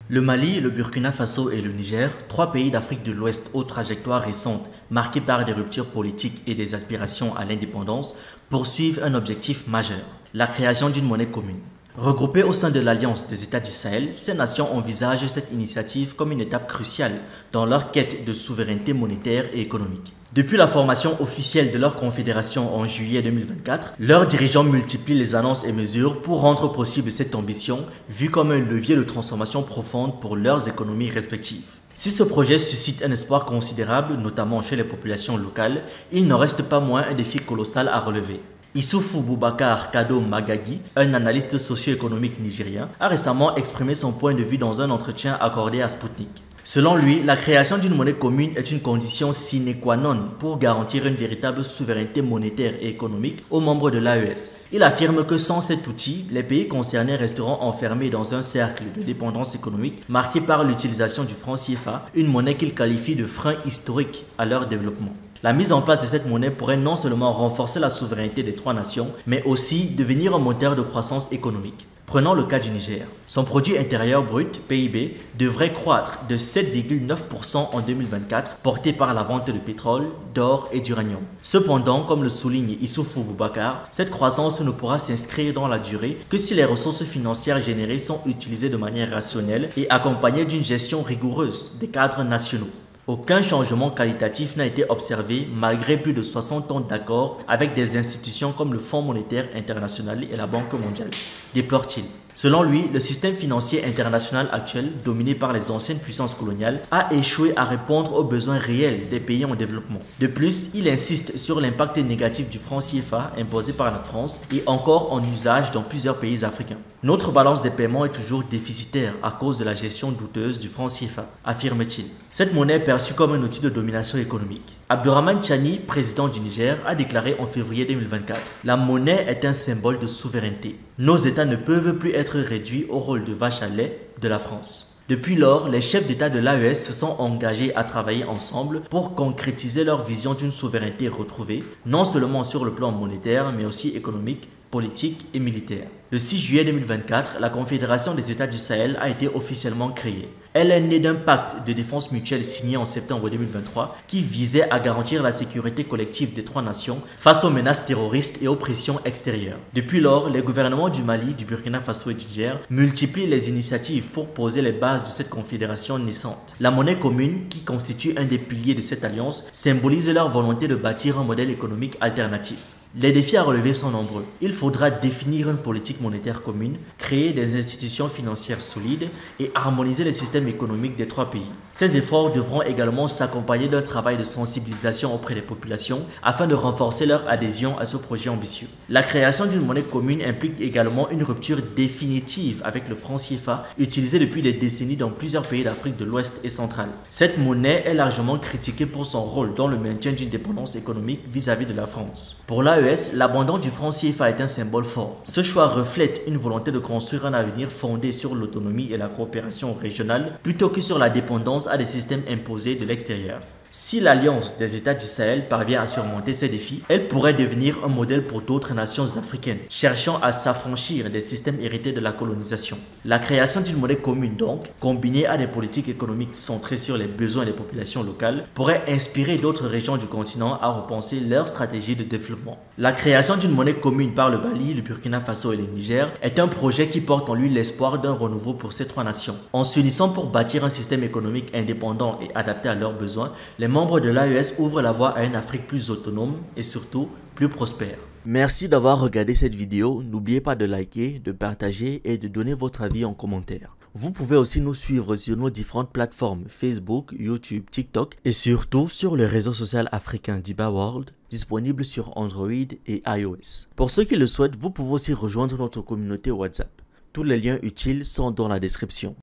Le Mali, le Burkina Faso et le Niger, trois pays d'Afrique de l'Ouest aux trajectoires récentes marquées par des ruptures politiques et des aspirations à l'indépendance, poursuivent un objectif majeur, la création d'une monnaie commune. Regroupées au sein de l'Alliance des États du Sahel, ces nations envisagent cette initiative comme une étape cruciale dans leur quête de souveraineté monétaire et économique. Depuis la formation officielle de leur confédération en juillet 2024, leurs dirigeants multiplient les annonces et mesures pour rendre possible cette ambition, vue comme un levier de transformation profonde pour leurs économies respectives. Si ce projet suscite un espoir considérable, notamment chez les populations locales, il n'en reste pas moins un défi colossal à relever. Issoufou Boubacar Kado Magagi, un analyste socio-économique nigérien, a récemment exprimé son point de vue dans un entretien accordé à Sputnik. Selon lui, la création d'une monnaie commune est une condition sine qua non pour garantir une véritable souveraineté monétaire et économique aux membres de l'AES. Il affirme que sans cet outil, les pays concernés resteront enfermés dans un cercle de dépendance économique marqué par l'utilisation du franc CFA, une monnaie qu'il qualifie de frein historique à leur développement. La mise en place de cette monnaie pourrait non seulement renforcer la souveraineté des trois nations, mais aussi devenir un moteur de croissance économique. Prenons le cas du Niger. Son produit intérieur brut, PIB, devrait croître de 7,9% en 2024, porté par la vente de pétrole, d'or et d'uranium. Cependant, comme le souligne Issoufou Boubacar, cette croissance ne pourra s'inscrire dans la durée que si les ressources financières générées sont utilisées de manière rationnelle et accompagnées d'une gestion rigoureuse des cadres nationaux. Aucun changement qualitatif n'a été observé malgré plus de 60 ans d'accords avec des institutions comme le Fonds monétaire international et la Banque mondiale, déplore-t-il. Selon lui, le système financier international actuel, dominé par les anciennes puissances coloniales, a échoué à répondre aux besoins réels des pays en développement. De plus, il insiste sur l'impact négatif du franc CFA imposé par la France et encore en usage dans plusieurs pays africains. Notre balance des paiements est toujours déficitaire à cause de la gestion douteuse du franc CFA, affirme-t-il. Cette monnaie est perçue comme un outil de domination économique. Abdourahmane Tchani, président du Niger, a déclaré en février 2024 « La monnaie est un symbole de souveraineté. Nos États ne peuvent plus être réduits au rôle de vache à lait de la France. » Depuis lors, les chefs d'État de l'AES se sont engagés à travailler ensemble pour concrétiser leur vision d'une souveraineté retrouvée, non seulement sur le plan monétaire, mais aussi économique, politique et militaire. Le 6 juillet 2024, la Confédération des États du Sahel a été officiellement créée. Elle est née d'un pacte de défense mutuelle signé en septembre 2023 qui visait à garantir la sécurité collective des trois nations face aux menaces terroristes et aux pressions extérieures. Depuis lors, les gouvernements du Mali, du Burkina Faso et du Niger multiplient les initiatives pour poser les bases de cette confédération naissante. La monnaie commune, qui constitue un des piliers de cette alliance, symbolise leur volonté de bâtir un modèle économique alternatif. Les défis à relever sont nombreux. Il faudra définir une politique monétaire commune, créer des institutions financières solides et harmoniser les systèmes économiques des trois pays. Ces efforts devront également s'accompagner d'un travail de sensibilisation auprès des populations afin de renforcer leur adhésion à ce projet ambitieux. La création d'une monnaie commune implique également une rupture définitive avec le franc CFA utilisé depuis des décennies dans plusieurs pays d'Afrique de l'Ouest et centrale. Cette monnaie est largement critiquée pour son rôle dans le maintien d'une dépendance économique vis-à-vis de la France. Pour l'AES, l'abandon du franc CFA est un symbole fort. Ce choix reflète une volonté de construire un avenir fondé sur l'autonomie et la coopération régionale plutôt que sur la dépendance à des systèmes imposés de l'extérieur. Si l'Alliance des États du Sahel parvient à surmonter ces défis, elle pourrait devenir un modèle pour d'autres nations africaines, cherchant à s'affranchir des systèmes hérités de la colonisation. La création d'une monnaie commune donc, combinée à des politiques économiques centrées sur les besoins des populations locales, pourrait inspirer d'autres régions du continent à repenser leur stratégie de développement. La création d'une monnaie commune par le Mali, le Burkina Faso et le Niger est un projet qui porte en lui l'espoir d'un renouveau pour ces trois nations. En s'unissant pour bâtir un système économique indépendant et adapté à leurs besoins, les membres de l'AES ouvrent la voie à une Afrique plus autonome et surtout plus prospère. Merci d'avoir regardé cette vidéo. N'oubliez pas de liker, de partager et de donner votre avis en commentaire. Vous pouvez aussi nous suivre sur nos différentes plateformes Facebook, YouTube, TikTok et surtout sur le réseau social africain d'Iba World, disponible sur Android et iOS. Pour ceux qui le souhaitent, vous pouvez aussi rejoindre notre communauté WhatsApp. Tous les liens utiles sont dans la description.